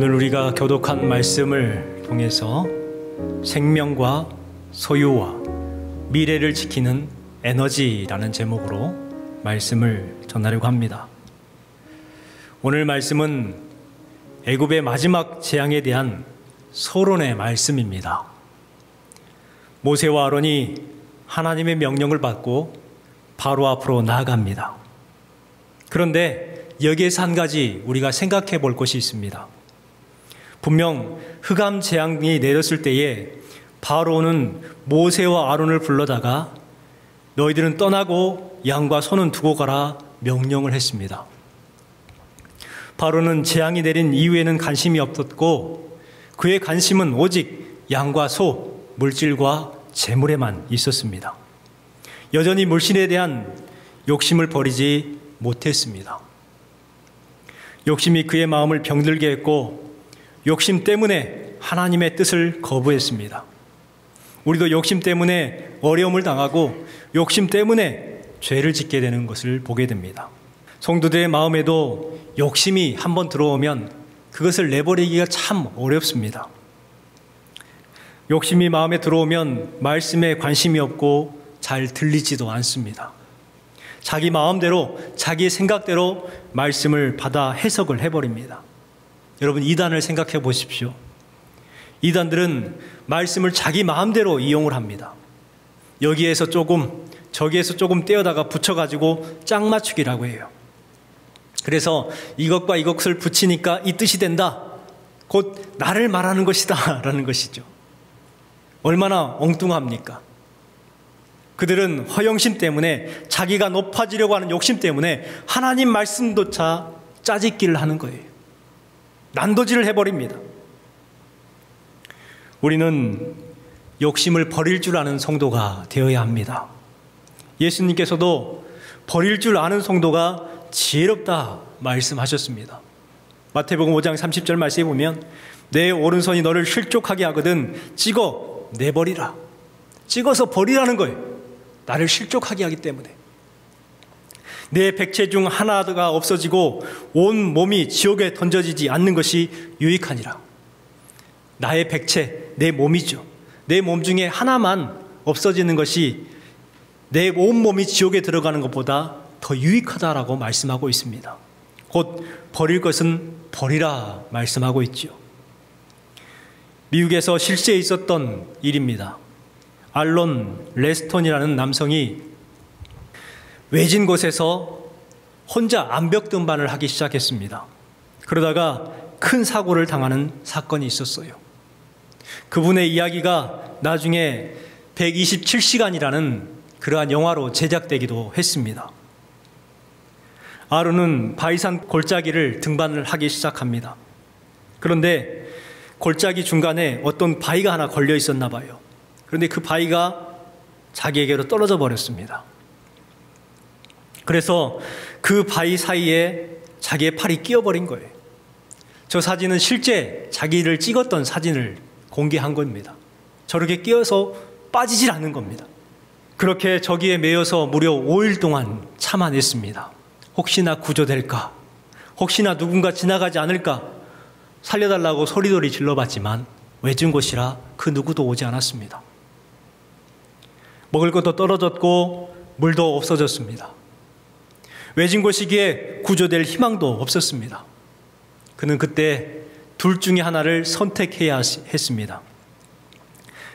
오늘 우리가 교독한 말씀을 통해서 생명과 소유와 미래를 지키는 에너지라는 제목으로 말씀을 전하려고 합니다. 오늘 말씀은 애굽의 마지막 재앙에 대한 서론의 말씀입니다. 모세와 아론이 하나님의 명령을 받고 바로 앞으로 나아갑니다. 그런데 여기에서 한 가지 우리가 생각해 볼 것이 있습니다. 분명 흑암 재앙이 내렸을 때에 바로는 모세와 아론을 불러다가 너희들은 떠나고 양과 소는 두고 가라 명령을 했습니다. 바로는 재앙이 내린 이후에는 관심이 없었고 그의 관심은 오직 양과 소, 물질과 재물에만 있었습니다. 여전히 물질에 대한 욕심을 버리지 못했습니다. 욕심이 그의 마음을 병들게 했고 욕심 때문에 하나님의 뜻을 거부했습니다. 우리도 욕심 때문에 어려움을 당하고 욕심 때문에 죄를 짓게 되는 것을 보게 됩니다. 성도들의 마음에도 욕심이 한번 들어오면 그것을 내버리기가 참 어렵습니다. 욕심이 마음에 들어오면 말씀에 관심이 없고 잘 들리지도 않습니다. 자기 마음대로 자기 생각대로 말씀을 받아 해석을 해버립니다. 여러분, 이단을 생각해 보십시오. 이단들은 말씀을 자기 마음대로 이용을 합니다. 여기에서 조금 저기에서 조금 떼어다가 붙여가지고 짝 맞추기라고 해요. 그래서 이것과 이것을 붙이니까 이 뜻이 된다, 곧 나를 말하는 것이다 라는 것이죠. 얼마나 엉뚱합니까? 그들은 허영심 때문에, 자기가 높아지려고 하는 욕심 때문에 하나님 말씀조차 짜집기를 하는 거예요. 난도질을 해버립니다. 우리는 욕심을 버릴 줄 아는 성도가 되어야 합니다. 예수님께서도 버릴 줄 아는 성도가 지혜롭다 말씀하셨습니다. 마태복음 5장 30절 말씀에 보면 내 오른손이 너를 실족하게 하거든 찍어 내버리라. 찍어서 버리라는 거예요. 나를 실족하게 하기 때문에. 내 백체 중 하나가 없어지고 온 몸이 지옥에 던져지지 않는 것이 유익하니라. 나의 백체, 내 몸이죠. 내 몸 중에 하나만 없어지는 것이 내 온 몸이 지옥에 들어가는 것보다 더 유익하다라고 말씀하고 있습니다. 곧 버릴 것은 버리라 말씀하고 있죠. 미국에서 실제 있었던 일입니다. 알론 레스톤이라는 남성이 외진 곳에서 혼자 암벽 등반을 하기 시작했습니다. 그러다가 큰 사고를 당하는 사건이 있었어요. 그분의 이야기가 나중에 127시간이라는 그러한 영화로 제작되기도 했습니다. 아론은 바위산 골짜기를 등반을 하기 시작합니다. 그런데 골짜기 중간에 어떤 바위가 하나 걸려 있었나 봐요. 그런데 그 바위가 자기에게로 떨어져 버렸습니다. 그래서 그 바위 사이에 자기의 팔이 끼어버린 거예요. 저 사진은 실제 자기를 찍었던 사진을 공개한 겁니다. 저렇게 끼어서 빠지질 않는 겁니다. 그렇게 저기에 매여서 무려 5일 동안 참아냈습니다. 혹시나 구조될까? 혹시나 누군가 지나가지 않을까? 살려달라고 소리소리 질러봤지만 외진 곳이라 그 누구도 오지 않았습니다. 먹을 것도 떨어졌고 물도 없어졌습니다. 외진 곳이기에 구조될 희망도 없었습니다. 그는 그때 둘 중에 하나를 선택해야 했습니다.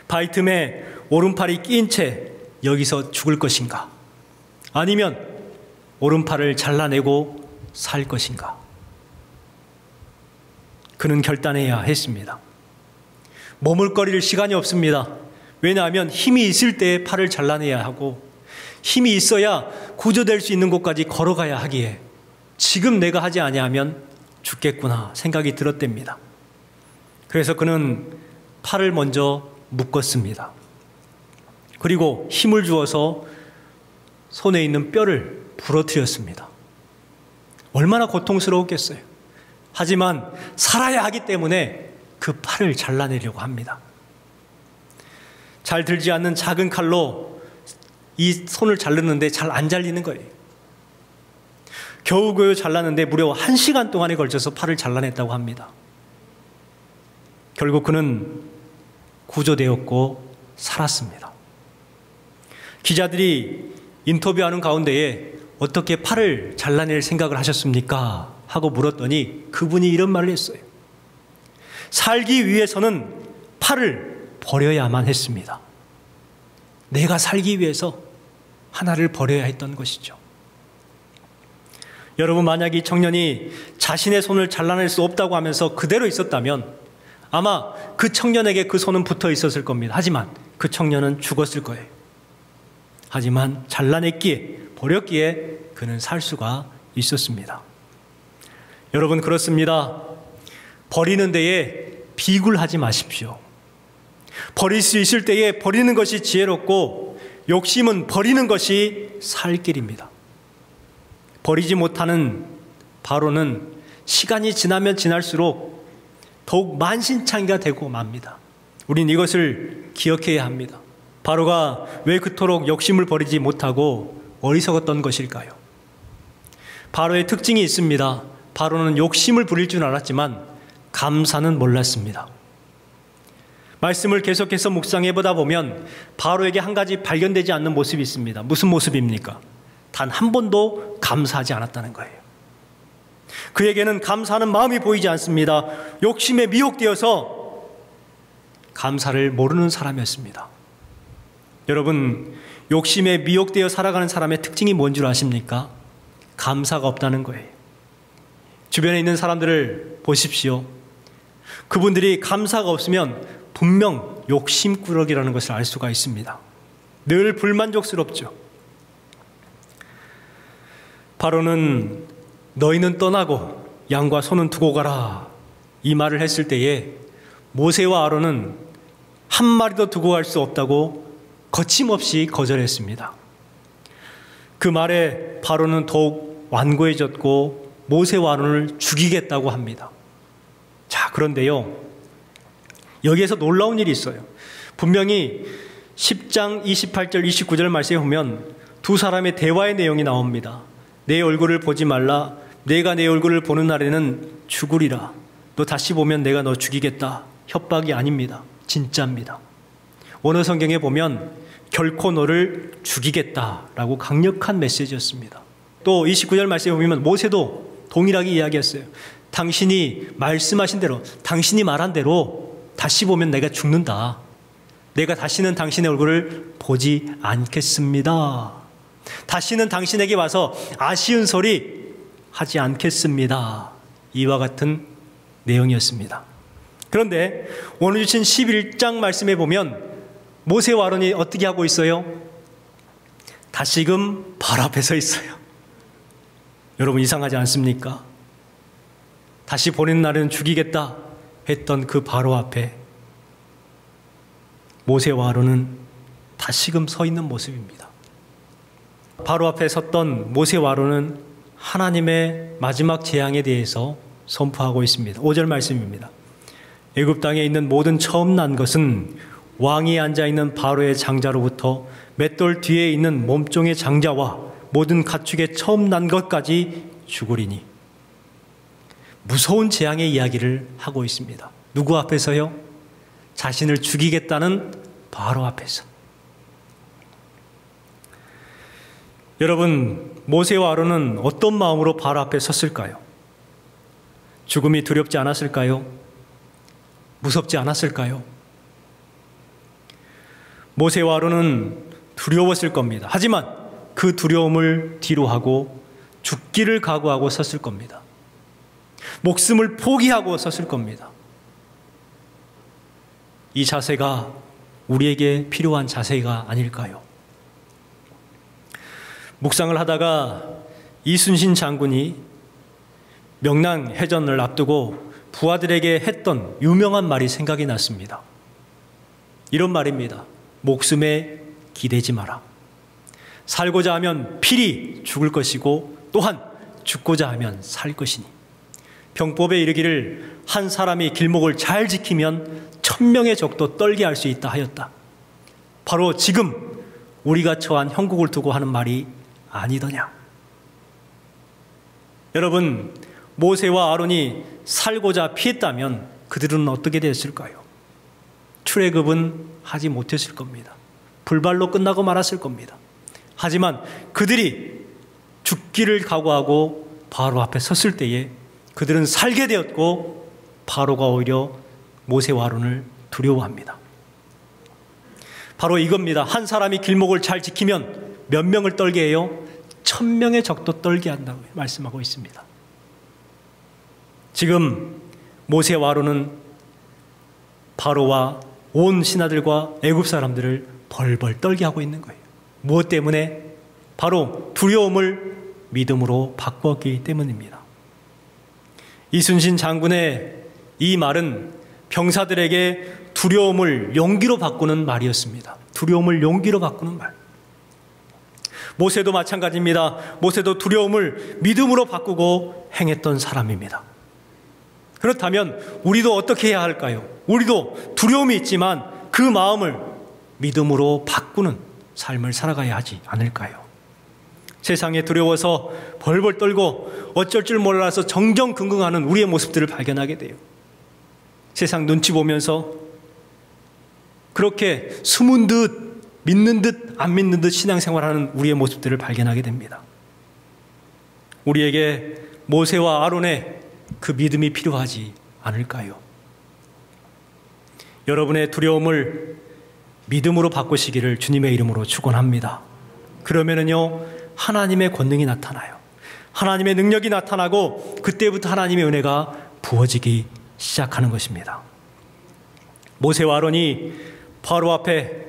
바위 틈에 오른팔이 끼인 채 여기서 죽을 것인가? 아니면 오른팔을 잘라내고 살 것인가? 그는 결단해야 했습니다. 머물거릴 시간이 없습니다. 왜냐하면 힘이 있을 때 팔을 잘라내야 하고 힘이 있어야 구조될 수 있는 곳까지 걸어가야 하기에 지금 내가 하지 아니하면 죽겠구나 생각이 들었답니다. 그래서 그는 팔을 먼저 묶었습니다. 그리고 힘을 주어서 손에 있는 뼈를 부러뜨렸습니다. 얼마나 고통스러웠겠어요. 하지만 살아야 하기 때문에 그 팔을 잘라내려고 합니다. 잘 들지 않는 작은 칼로 이 손을 자르는데 잘 안 잘리는 거예요. 겨우겨우 잘랐는데 무려 1시간 동안에 걸쳐서 팔을 잘라냈다고 합니다. 결국 그는 구조되었고 살았습니다. 기자들이 인터뷰하는 가운데에 어떻게 팔을 잘라낼 생각을 하셨습니까? 하고 물었더니 그분이 이런 말을 했어요. 살기 위해서는 팔을 버려야만 했습니다. 내가 살기 위해서 하나를 버려야 했던 것이죠. 여러분, 만약 이 청년이 자신의 손을 잘라낼 수 없다고 하면서 그대로 있었다면 아마 그 청년에게 그 손은 붙어 있었을 겁니다. 하지만 그 청년은 죽었을 거예요. 하지만 잘라냈기에, 버렸기에 그는 살 수가 있었습니다. 여러분, 그렇습니다. 버리는 데에 비굴하지 마십시오. 버릴 수 있을 때에 버리는 것이 지혜롭고 욕심은 버리는 것이 살 길입니다. 버리지 못하는 바로는 시간이 지나면 지날수록 더욱 만신창이가 되고 맙니다. 우린 이것을 기억해야 합니다. 바로가 왜 그토록 욕심을 버리지 못하고 어리석었던 것일까요? 바로의 특징이 있습니다. 바로는 욕심을 부릴 줄 알았지만 감사는 몰랐습니다. 말씀을 계속해서 묵상해 보다 보면 바로에게 한 가지 발견되지 않는 모습이 있습니다. 무슨 모습입니까? 단 한 번도 감사하지 않았다는 거예요. 그에게는 감사하는 마음이 보이지 않습니다. 욕심에 미혹되어서 감사를 모르는 사람이었습니다. 여러분, 욕심에 미혹되어 살아가는 사람의 특징이 뭔 줄 아십니까? 감사가 없다는 거예요. 주변에 있는 사람들을 보십시오. 그분들이 감사가 없으면 분명 욕심꾸러기라는 것을 알 수가 있습니다. 늘 불만족스럽죠. 바로는 너희는 떠나고 양과 소는 두고 가라, 이 말을 했을 때에 모세와 아론은 한 마리도 두고 갈 수 없다고 거침없이 거절했습니다. 그 말에 바로는 더욱 완고해졌고 모세와 아론을 죽이겠다고 합니다. 자, 그런데요, 여기에서 놀라운 일이 있어요. 분명히 10장 28절 29절 말씀에 보면 두 사람의 대화의 내용이 나옵니다. 내 얼굴을 보지 말라. 내가 내 얼굴을 보는 날에는 죽으리라. 너 다시 보면 내가 너 죽이겠다. 협박이 아닙니다. 진짜입니다. 원어 성경에 보면 결코 너를 죽이겠다라고 강력한 메시지였습니다. 또 29절 말씀에 보면 모세도 동일하게 이야기했어요. 당신이 말씀하신 대로, 당신이 말한 대로 다시 보면 내가 죽는다. 내가 다시는 당신의 얼굴을 보지 않겠습니다. 다시는 당신에게 와서 아쉬운 소리 하지 않겠습니다. 이와 같은 내용이었습니다. 그런데 오늘 주신 11장 말씀에 보면 모세와 아론이 어떻게 하고 있어요? 다시금 바로 앞에 서 있어요. 여러분, 이상하지 않습니까? 다시 보내는 날은 죽이겠다 했던 그 바로 앞에 모세와 아론은 다시금 서 있는 모습입니다. 바로 앞에 섰던 모세와 아론은 하나님의 마지막 재앙에 대해서 선포하고 있습니다. 5절 말씀입니다. 애굽 땅에 있는 모든 처음 난 것은 왕이 앉아있는 바로의 장자로부터 맷돌 뒤에 있는 몸종의 장자와 모든 가축의 처음 난 것까지 죽으리니. 무서운 재앙의 이야기를 하고 있습니다. 누구 앞에서요? 자신을 죽이겠다는 바로 앞에서. 여러분, 모세와 아론은 어떤 마음으로 바로 앞에 섰을까요? 죽음이 두렵지 않았을까요? 무섭지 않았을까요? 모세와 아론은 두려웠을 겁니다. 하지만 그 두려움을 뒤로하고 죽기를 각오하고 섰을 겁니다. 목숨을 포기하고 섰을 겁니다. 이 자세가 우리에게 필요한 자세가 아닐까요? 묵상을 하다가 이순신 장군이 명랑해전을 앞두고 부하들에게 했던 유명한 말이 생각이 났습니다. 이런 말입니다. 목숨에 기대지 마라. 살고자 하면 필히 죽을 것이고 또한 죽고자 하면 살 것이니. 병법에 이르기를 한 사람이 길목을 잘 지키면 1000명의 적도 떨게 할 수 있다 하였다. 바로 지금 우리가 처한 형국을 두고 하는 말이 아니더냐. 여러분, 모세와 아론이 살고자 피했다면 그들은 어떻게 됐을까요? 출애굽은 하지 못했을 겁니다. 불발로 끝나고 말았을 겁니다. 하지만 그들이 죽기를 각오하고 바로 앞에 섰을 때에 그들은 살게 되었고 바로가 오히려 모세와 아론을 두려워합니다. 바로 이겁니다. 한 사람이 길목을 잘 지키면 몇 명을 떨게 해요? 1000명의 적도 떨게 한다고 말씀하고 있습니다. 지금 모세와 아론은 바로와 온 신하들과 애굽 사람들을 벌벌 떨게 하고 있는 거예요. 무엇 때문에? 바로 두려움을 믿음으로 바꾸었기 때문입니다. 이순신 장군의 이 말은 병사들에게 두려움을 용기로 바꾸는 말이었습니다. 두려움을 용기로 바꾸는 말. 모세도 마찬가지입니다. 모세도 두려움을 믿음으로 바꾸고 행했던 사람입니다. 그렇다면 우리도 어떻게 해야 할까요? 우리도 두려움이 있지만 그 마음을 믿음으로 바꾸는 삶을 살아가야 하지 않을까요? 세상에 두려워서 벌벌 떨고 어쩔 줄 몰라서 정정긍긍하는 우리의 모습들을 발견하게 돼요. 세상 눈치 보면서 그렇게 숨은 듯 믿는 듯 안 믿는 듯 신앙생활하는 우리의 모습들을 발견하게 됩니다. 우리에게 모세와 아론의 그 믿음이 필요하지 않을까요? 여러분의 두려움을 믿음으로 바꾸시기를 주님의 이름으로 축원합니다. 그러면은요 하나님의 권능이 나타나요. 하나님의 능력이 나타나고 그때부터 하나님의 은혜가 부어지기 시작하는 것입니다. 모세와 아론이 바로 앞에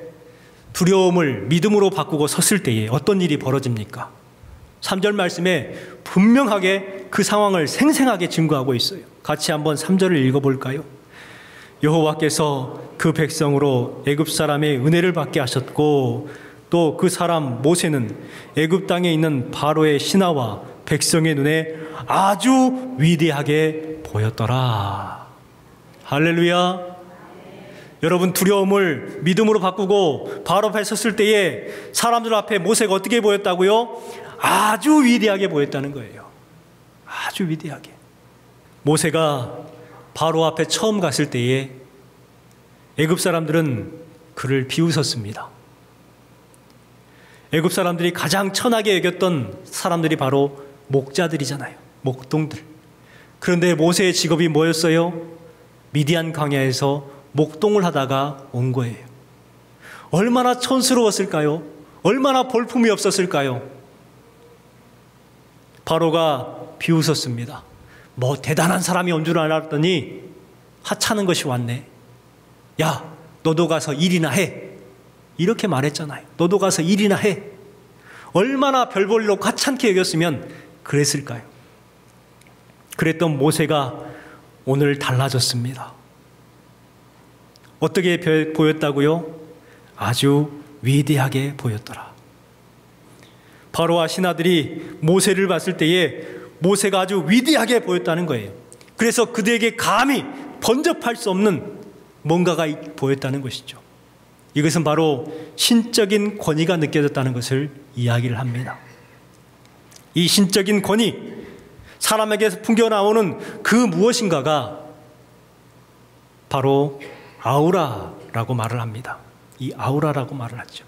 두려움을 믿음으로 바꾸고 섰을 때에 어떤 일이 벌어집니까? 3절 말씀에 분명하게 그 상황을 생생하게 증거하고 있어요. 같이 한번 3절을 읽어볼까요? 여호와께서 그 백성으로 애굽 사람의 은혜를 받게 하셨고 또 그 사람 모세는 애굽 땅에 있는 바로의 신하와 백성의 눈에 아주 위대하게 보였더라. 할렐루야. 여러분 두려움을 믿음으로 바꾸고 바로 앞에 섰을 때에 사람들 앞에 모세가 어떻게 보였다고요? 아주 위대하게 보였다는 거예요. 아주 위대하게. 모세가 바로 앞에 처음 갔을 때에 애굽 사람들은 그를 비웃었습니다. 애굽 사람들이 가장 천하게 여겼던 사람들이 바로 목자들이잖아요. 목동들. 그런데 모세의 직업이 뭐였어요? 미디안 광야에서 목동을 하다가 온 거예요. 얼마나 촌스러웠을까요? 얼마나 볼품이 없었을까요? 바로가 비웃었습니다. 뭐 대단한 사람이 온 줄 알았더니 하찮은 것이 왔네. 야, 너도 가서 일이나 해. 이렇게 말했잖아요. 너도 가서 일이나 해. 얼마나 별 볼일 없고 하찮게 여겼으면 그랬을까요? 그랬던 모세가 오늘 달라졌습니다. 어떻게 보였다고요? 아주 위대하게 보였더라. 바로와 신하들이 모세를 봤을 때에 모세가 아주 위대하게 보였다는 거예요. 그래서 그들에게 감히 번접할 수 없는 뭔가가 보였다는 것이죠. 이것은 바로 신적인 권위가 느껴졌다는 것을 이야기를 합니다. 이 신적인 권위, 사람에게서 풍겨나오는 그 무엇인가가 바로 아우라라고 말을 합니다. 이 아우라라고 말을 하죠.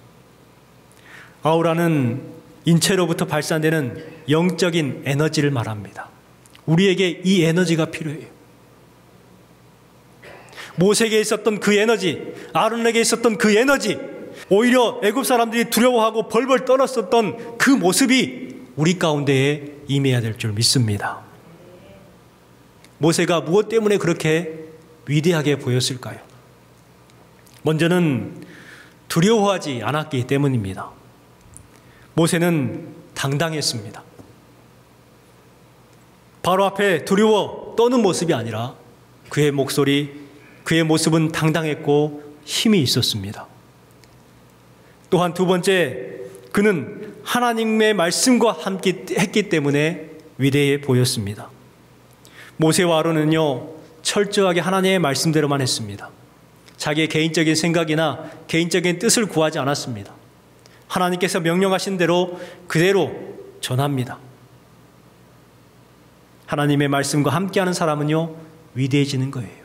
아우라는 인체로부터 발산되는 영적인 에너지를 말합니다. 우리에게 이 에너지가 필요해요. 모세에게 있었던 그 에너지, 아론에게 있었던 그 에너지, 오히려 애굽 사람들이 두려워하고 벌벌 떨었었던 그 모습이 우리 가운데에 임해야 될 줄 믿습니다. 모세가 무엇 때문에 그렇게 위대하게 보였을까요? 먼저는 두려워하지 않았기 때문입니다. 모세는 당당했습니다. 바로 앞에 두려워 떠는 모습이 아니라 그의 목소리, 그의 모습은 당당했고 힘이 있었습니다. 또한 두 번째, 그는 하나님의 말씀과 함께 했기 때문에 위대해 보였습니다. 모세와 아론은요, 철저하게 하나님의 말씀대로만 했습니다. 자기의 개인적인 생각이나 개인적인 뜻을 구하지 않았습니다. 하나님께서 명령하신 대로 그대로 전합니다. 하나님의 말씀과 함께하는 사람은요, 위대해지는 거예요.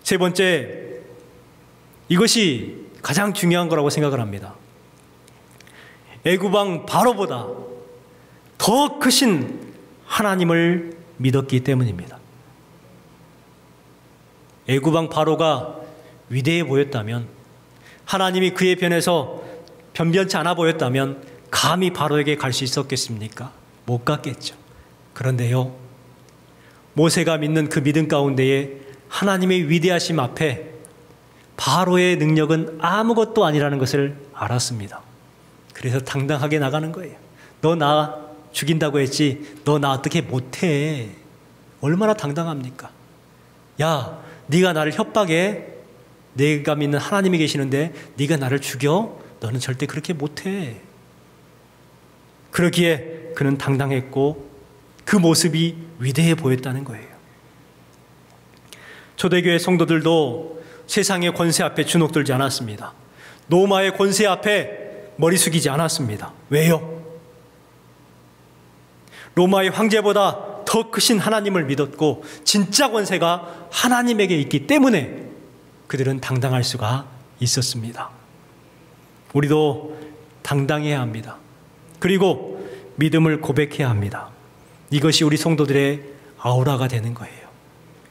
세 번째, 이것이 가장 중요한 거라고 생각을 합니다. 애굽 왕 바로보다 더 크신 하나님을 믿었기 때문입니다. 애굽 왕 바로가 위대해 보였다면, 하나님이 그의 편에서 변변치 않아 보였다면 감히 바로에게 갈 수 있었겠습니까? 못 갔겠죠. 그런데요, 모세가 믿는 그 믿음 가운데에 하나님의 위대하심 앞에 바로의 능력은 아무것도 아니라는 것을 알았습니다. 그래서 당당하게 나가는 거예요. 너 나 죽인다고 했지, 너 나 어떻게 못해. 얼마나 당당합니까? 야, 네가 나를 협박해. 내가 믿는 하나님이 계시는데 네가 나를 죽여? 너는 절대 그렇게 못해. 그러기에 그는 당당했고 그 모습이 위대해 보였다는 거예요. 초대교회 성도들도 세상의 권세 앞에 주눅들지 않았습니다. 로마의 권세 앞에 머리 숙이지 않았습니다. 왜요? 로마의 황제보다 더 크신 하나님을 믿었고 진짜 권세가 하나님에게 있기 때문에 그들은 당당할 수가 있었습니다. 우리도 당당해야 합니다. 그리고 믿음을 고백해야 합니다. 이것이 우리 성도들의 아우라가 되는 거예요.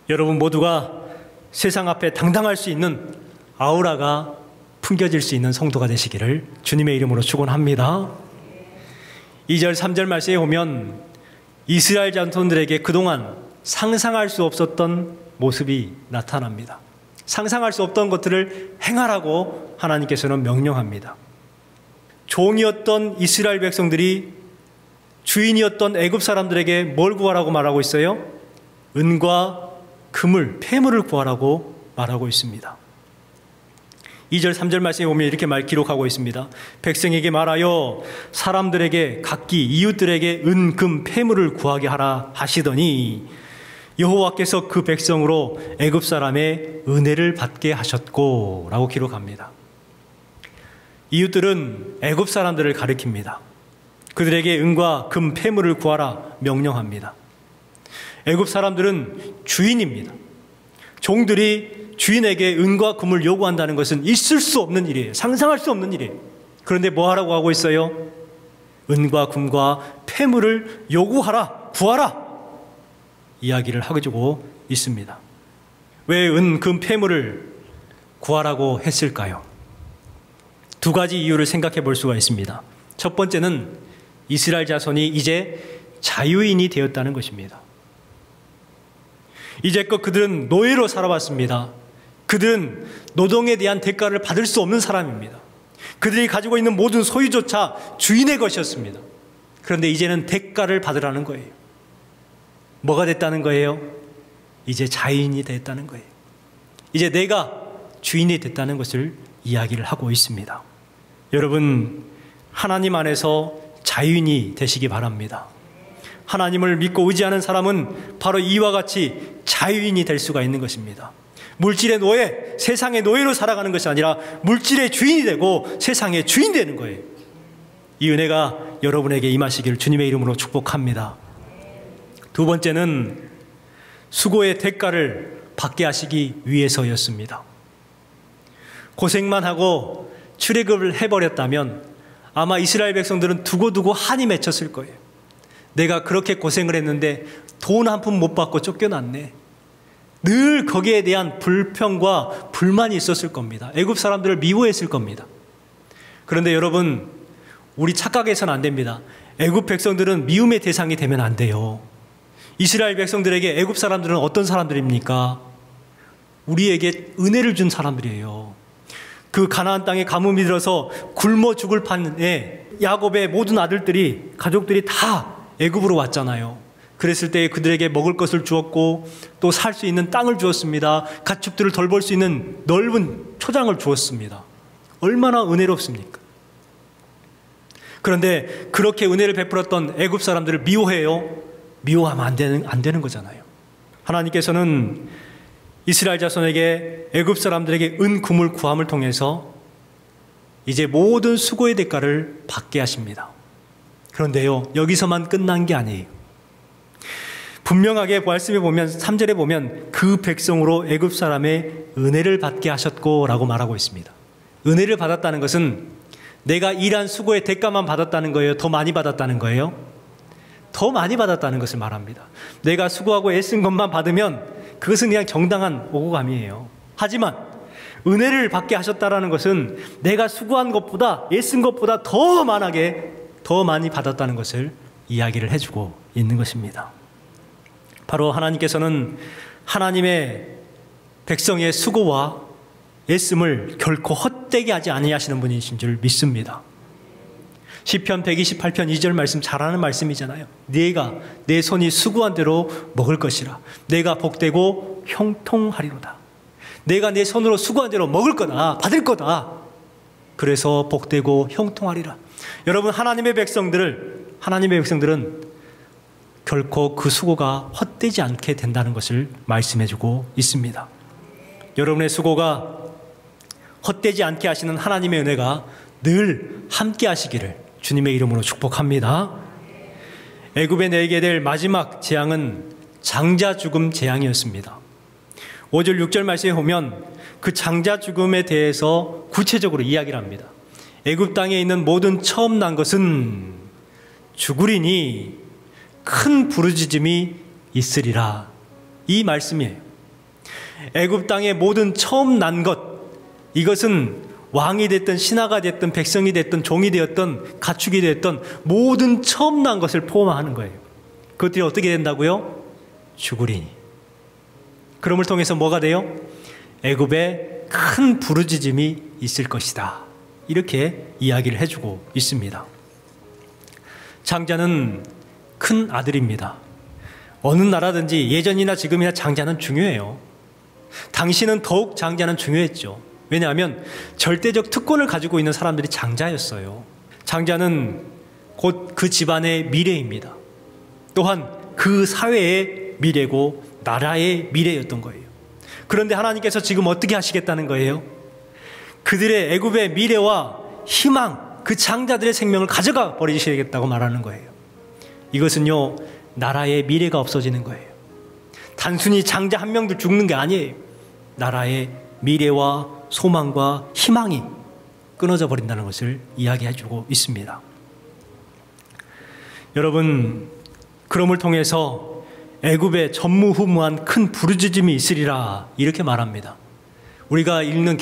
여러분 모두가 세상 앞에 당당할 수 있는 아우라가 풍겨질 수 있는 성도가 되시기를 주님의 이름으로 축원합니다. 2절 3절 말씀에 보면 이스라엘 자손들에게 그동안 상상할 수 없었던 모습이 나타납니다. 상상할 수 없던 것들을 행하라고 하나님께서는 명령합니다. 종이었던 이스라엘 백성들이 주인이었던 애굽 사람들에게 뭘 구하라고 말하고 있어요? 은과 금을, 폐물을 구하라고 말하고 있습니다. 2절 3절 말씀에 보면 이렇게 기록하고 있습니다. 백성에게 말하여 사람들에게 각기 이웃들에게 은, 금, 폐물을 구하게 하라 하시더니 여호와께서 그 백성으로 애굽 사람의 은혜를 받게 하셨고 라고 기록합니다. 이웃들은 애굽 사람들을 가리킵니다. 그들에게 은과 금, 폐물을 구하라 명령합니다. 애굽 사람들은 주인입니다. 종들이 주인에게 은과 금을 요구한다는 것은 있을 수 없는 일이에요. 상상할 수 없는 일이에요. 그런데 뭐 하라고 하고 있어요? 은과 금과 폐물을 요구하라, 구하라 이야기를 하고 있습니다. 왜 은, 금, 폐물을 구하라고 했을까요? 두 가지 이유를 생각해 볼 수가 있습니다. 첫 번째는 이스라엘 자손이 이제 자유인이 되었다는 것입니다. 이제껏 그들은 노예로 살아왔습니다. 그들은 노동에 대한 대가를 받을 수 없는 사람입니다. 그들이 가지고 있는 모든 소유조차 주인의 것이었습니다. 그런데 이제는 대가를 받으라는 거예요. 뭐가 됐다는 거예요? 이제 자유인이 됐다는 거예요. 이제 내가 주인이 됐다는 것을 이야기를 하고 있습니다. 여러분, 하나님 안에서 자유인이 되시기 바랍니다. 하나님을 믿고 의지하는 사람은 바로 이와 같이 자유인이 될 수가 있는 것입니다. 물질의 노예, 세상의 노예로 살아가는 것이 아니라 물질의 주인이 되고 세상의 주인 되는 거예요. 이 은혜가 여러분에게 임하시기를 주님의 이름으로 축복합니다. 두 번째는 수고의 대가를 받게 하시기 위해서였습니다. 고생만 하고 출애굽을 해버렸다면 아마 이스라엘 백성들은 두고두고 한이 맺혔을 거예요. 내가 그렇게 고생을 했는데 돈 한 푼 못 받고 쫓겨났네. 늘 거기에 대한 불평과 불만이 있었을 겁니다. 애굽 사람들을 미워했을 겁니다. 그런데 여러분, 우리 착각해서는 안 됩니다. 애굽 백성들은 미움의 대상이 되면 안 돼요. 이스라엘 백성들에게 애굽 사람들은 어떤 사람들입니까? 우리에게 은혜를 준 사람들이에요. 그 가나안 땅에 가뭄이 들어서 굶어 죽을 판에 야곱의 모든 아들들이, 가족들이 다 애굽으로 왔잖아요. 그랬을 때 그들에게 먹을 것을 주었고 또 살 수 있는 땅을 주었습니다. 가축들을 돌볼 수 있는 넓은 초장을 주었습니다. 얼마나 은혜롭습니까? 그런데 그렇게 은혜를 베풀었던 애굽 사람들을 미워해요? 미워하면 안 되는 거잖아요. 하나님께서는 이스라엘 자손에게 애굽 사람들에게 은, 금을 구함을 통해서 이제 모든 수고의 대가를 받게 하십니다. 그런데요, 여기서만 끝난 게 아니에요. 분명하게 말씀해 보면 3절에 보면 그 백성으로 애굽 사람의 은혜를 받게 하셨고라고 말하고 있습니다. 은혜를 받았다는 것은 내가 일한 수고의 대가만 받았다는 거예요? 더 많이 받았다는 거예요? 더 많이 받았다는 것을 말합니다. 내가 수고하고 애쓴 것만 받으면 그것은 그냥 정당한 오고감이에요. 하지만 은혜를 받게 하셨다는 것은 내가 수고한 것보다 애쓴 것보다 더 많이 받았다는 것을 이야기를 해주고 있는 것입니다. 바로 하나님께서는 하나님의 백성의 수고와 애씀을 결코 헛되게 하지 아니하시는 분이신 줄 믿습니다. 시편 128편 2절 말씀 잘 아는 말씀이잖아요. 네가 내 손이 수고한 대로 먹을 것이라. 내가 복되고 형통하리로다. 내가 내 손으로 수고한 대로 먹을 거다. 받을 거다. 그래서 복되고 형통하리라. 여러분, 하나님의 백성들은 결코 그 수고가 헛되지 않게 된다는 것을 말씀해주고 있습니다. 여러분의 수고가 헛되지 않게 하시는 하나님의 은혜가 늘 함께 하시기를 주님의 이름으로 축복합니다. 애굽에 내게 될 마지막 재앙은 장자 죽음 재앙이었습니다. 5절 6절 말씀에 보면 그 장자 죽음에 대해서 구체적으로 이야기를 합니다. 애굽 땅에 있는 모든 처음 난 것은 죽으리니 큰 부르짖음이 있으리라. 이 말씀이에요. 애굽 땅의 모든 처음 난 것, 이것은 왕이 됐든 신하가 됐든 백성이 됐든 종이 되었든 가축이 됐든 모든 처음 난 것을 포함하는 거예요. 그것들이 어떻게 된다고요? 죽으리니. 그럼을 통해서 뭐가 돼요? 애굽에 큰 부르짖음이 있을 것이다. 이렇게 이야기를 해주고 있습니다. 장자는 큰 아들입니다. 어느 나라든지 예전이나 지금이나 장자는 중요해요. 당시는 더욱 장자는 중요했죠. 왜냐하면 절대적 특권을 가지고 있는 사람들이 장자였어요. 장자는 곧 그 집안의 미래입니다. 또한 그 사회의 미래고 나라의 미래였던 거예요. 그런데 하나님께서 지금 어떻게 하시겠다는 거예요? 그들의 애굽의 미래와 희망, 그 장자들의 생명을 가져가 버리시겠다고 말하는 거예요. 이것은요, 나라의 미래가 없어지는 거예요. 단순히 장자 한 명도 죽는 게 아니에요. 나라의 미래와 소망과 희망이 끊어져 버린다는 것을 이야기해주고 있습니다. 여러분, 그럼을 통해서 애굽에 전무후무한 큰 부르짖음이 있으리라 이렇게 말합니다. 우리가 읽는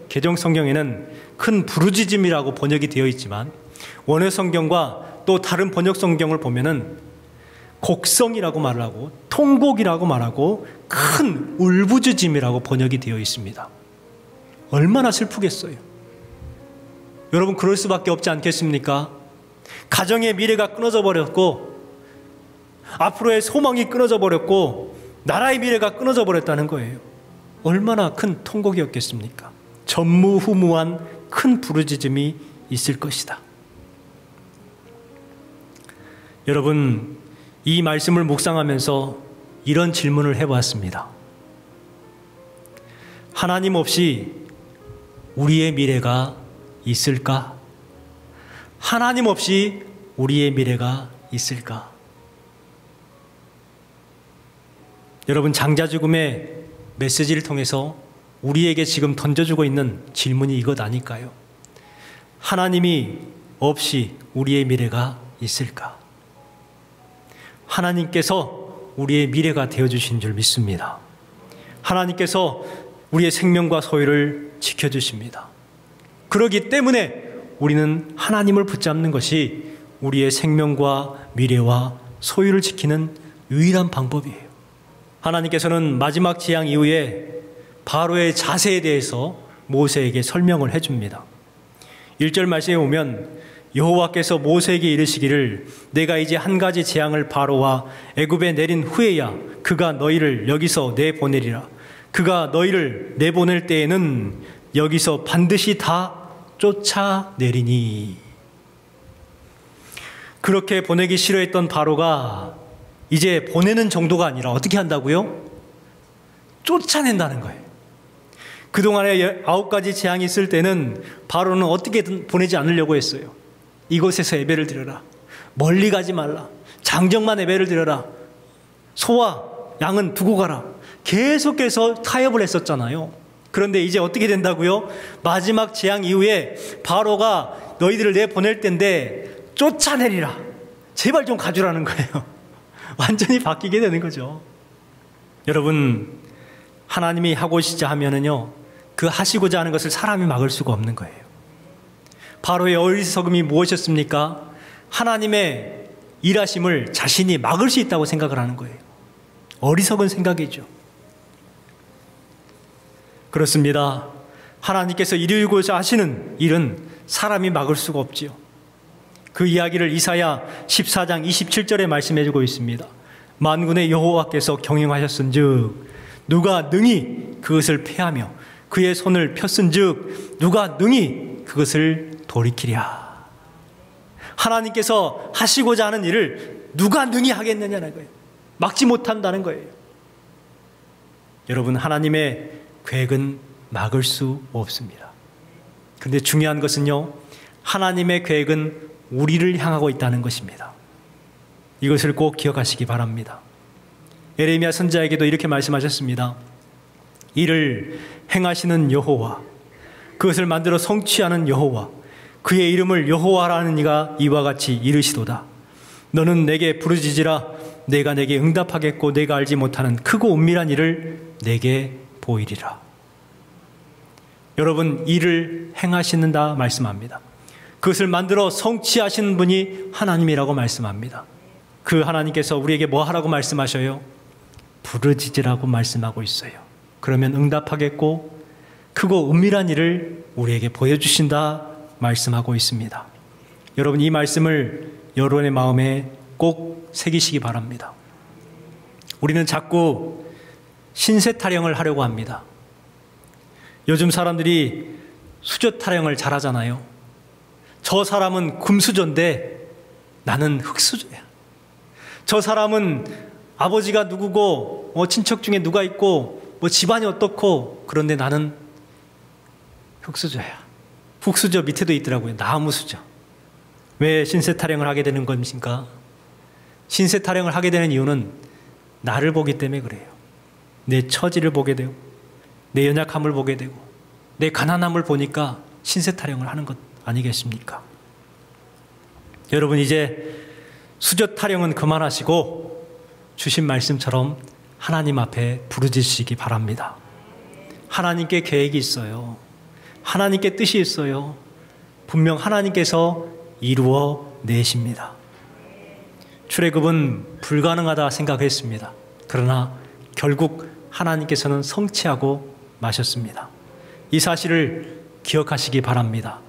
개정 성경에는 큰 부르짖음이라고 번역이 되어 있지만 원어 성경과 또 다른 번역 성경을 보면은 곡성이라고 말하고 통곡이라고 말하고 큰 울부짖음이라고 번역이 되어 있습니다. 얼마나 슬프겠어요. 여러분, 그럴 수밖에 없지 않겠습니까? 가정의 미래가 끊어져 버렸고 앞으로의 소망이 끊어져 버렸고 나라의 미래가 끊어져 버렸다는 거예요. 얼마나 큰 통곡이었겠습니까? 전무후무한 큰 부르짖음이 있을 것이다. 여러분, 이 말씀을 묵상하면서 이런 질문을 해보았습니다. 하나님 없이 우리의 미래가 있을까? 하나님 없이 우리의 미래가 있을까? 여러분, 장자 죽음의 메시지를 통해서 우리에게 지금 던져주고 있는 질문이 이것 아닐까요? 하나님이 없이 우리의 미래가 있을까? 하나님께서 우리의 미래가 되어주신 줄 믿습니다. 하나님께서 우리의 생명과 소유를 지켜주십니다. 그렇기 때문에 우리는 하나님을 붙잡는 것이 우리의 생명과 미래와 소유를 지키는 유일한 방법이에요. 하나님께서는 마지막 재앙 이후에 바로의 자세에 대해서 모세에게 설명을 해줍니다. 1절 말씀에 보면 여호와께서 모세에게 이르시기를 내가 이제 한 가지 재앙을 바로와 애굽에 내린 후에야 그가 너희를 여기서 내보내리라. 그가 너희를 내보낼 때에는 여기서 반드시 다 쫓아내리니. 그렇게 보내기 싫어했던 바로가 이제 보내는 정도가 아니라 어떻게 한다고요? 쫓아낸다는 거예요. 그동안에 9가지 재앙이 있을 때는 바로는 어떻게든 보내지 않으려고 했어요. 이곳에서 예배를 드려라. 멀리 가지 말라. 장정만 예배를 드려라. 소와 양은 두고 가라. 계속해서 타협을 했었잖아요. 그런데 이제 어떻게 된다고요? 마지막 재앙 이후에 바로가 너희들을 내보낼 텐데 쫓아내리라. 제발 좀 가주라는 거예요. 완전히 바뀌게 되는 거죠. 여러분, 하나님이 하고자 하면은요, 그 하시고자 하는 것을 사람이 막을 수가 없는 거예요. 바로의 어리석음이 무엇이었습니까? 하나님의 일하심을 자신이 막을 수 있다고 생각을 하는 거예요. 어리석은 생각이죠. 그렇습니다. 하나님께서 이루고자 하시는 일은 사람이 막을 수가 없지요. 그 이야기를 이사야 14장 27절에 말씀해 주고 있습니다. 만군의 여호와께서 경영하셨은즉 누가 능히 그것을 패하며 그의 손을 폈은즉 누가 능히 그것을 돌이키랴. 하나님께서 하시고자 하는 일을 누가 능히 하겠느냐는 거예요. 막지 못한다는 거예요. 여러분, 하나님의 계획은 막을 수 없습니다. 그런데 중요한 것은요, 하나님의 계획은 우리를 향하고 있다는 것입니다. 이것을 꼭 기억하시기 바랍니다. 에레미야 선지자에게도 이렇게 말씀하셨습니다. 이를 행하시는 여호와, 그것을 만들어 성취하는 여호와, 그의 이름을 여호와라는 이가 이와 같이 이르시도다. 너는 내게 부르짖으라. 내가 내게 응답하겠고 내가 알지 못하는 크고 은밀한 일을 내게 보이리라. 여러분, 일을 행하시는다 말씀합니다. 그것을 만들어 성취하시는 분이 하나님이라고 말씀합니다. 그 하나님께서 우리에게 뭐 하라고 말씀하셔요? 부르짖으라고 말씀하고 있어요. 그러면 응답하겠고 크고 은밀한 일을 우리에게 보여주신다 말씀하고 있습니다. 여러분, 이 말씀을 여러분의 마음에 꼭 새기시기 바랍니다. 우리는 자꾸 신세 타령을 하려고 합니다. 요즘 사람들이 수저 타령을 잘하잖아요. 저 사람은 금수저인데 나는 흙수저야. 저 사람은 아버지가 누구고 친척 중에 누가 있고 집안이 어떻고 그런데 나는 흙수저야. 흙수저 밑에도 있더라고요. 나무수저. 왜 신세 타령을 하게 되는 것입니까? 신세 타령을 하게 되는 이유는 나를 보기 때문에 그래요. 내 처지를 보게 되고 내 연약함을 보게 되고 내 가난함을 보니까 신세 타령을 하는 것 아니겠습니까? 여러분, 이제 수저 타령은 그만하시고 주신 말씀처럼 하나님 앞에 부르짖으시기 바랍니다. 하나님께 계획이 있어요. 하나님께 뜻이 있어요. 분명 하나님께서 이루어 내십니다. 출애굽은 불가능하다 생각했습니다. 그러나 결국 하나님께서는 성취하고 마셨습니다. 이 사실을 기억하시기 바랍니다.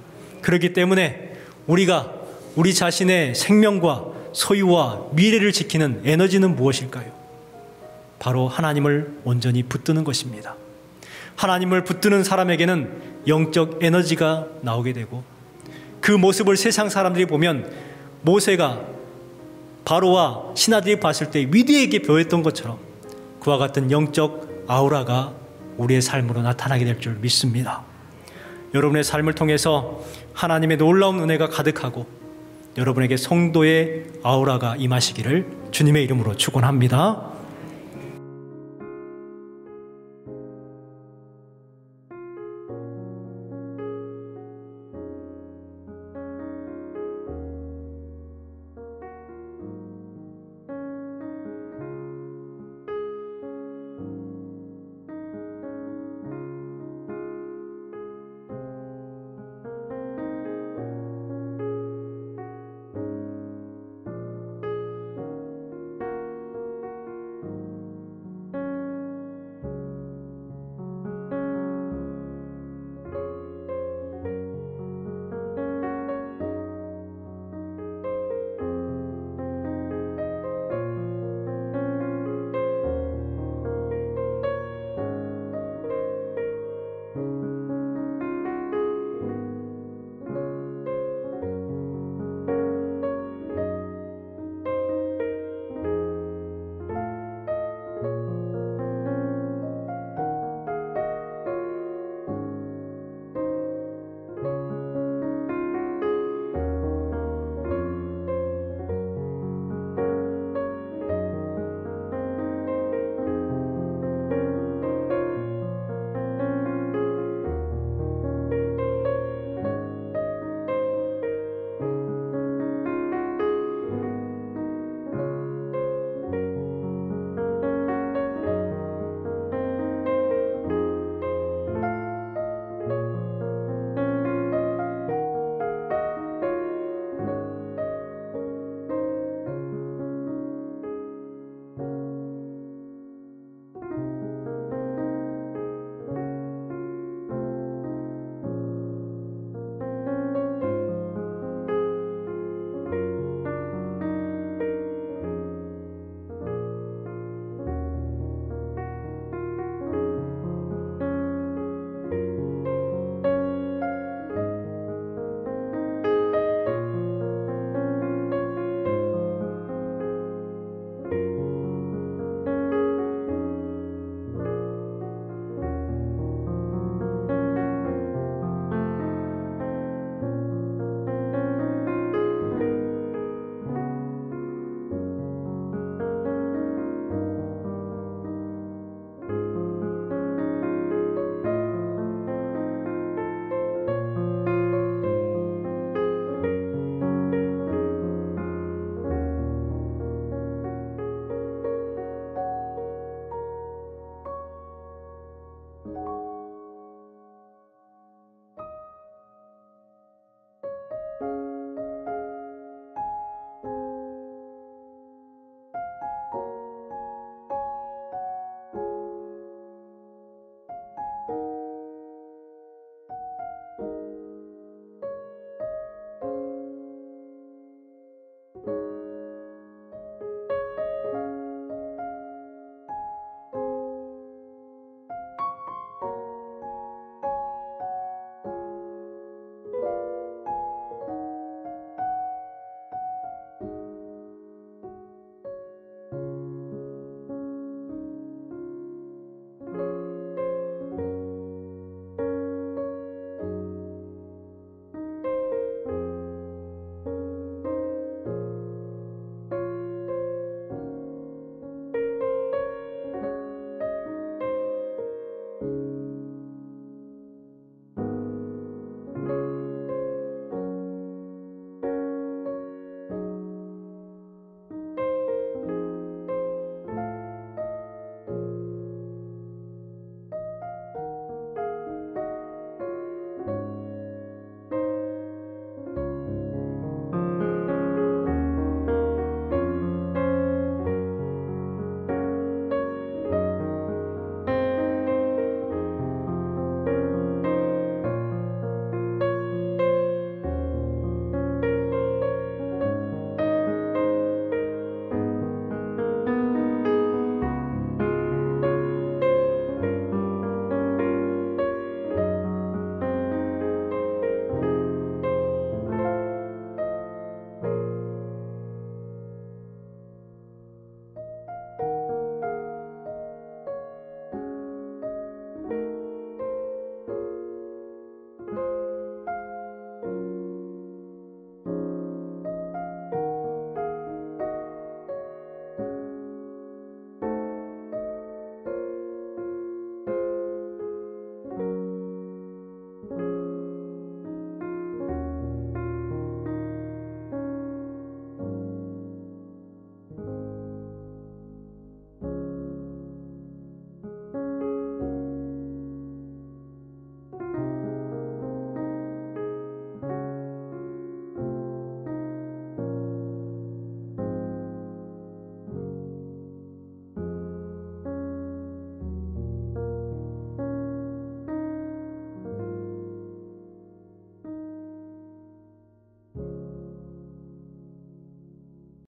그렇기 때문에 우리가 우리 자신의 생명과 소유와 미래를 지키는 에너지는 무엇일까요? 바로 하나님을 온전히 붙드는 것입니다. 하나님을 붙드는 사람에게는 영적 에너지가 나오게 되고 그 모습을 세상 사람들이 보면 모세가 바로와 신하들이 봤을 때 위대하게 보였던 것처럼 그와 같은 영적 아우라가 우리의 삶으로 나타나게 될 줄 믿습니다. 여러분의 삶을 통해서 하나님의 놀라운 은혜가 가득하고 여러분에게 성도의 아우라가 임하시기를 주님의 이름으로 축원합니다.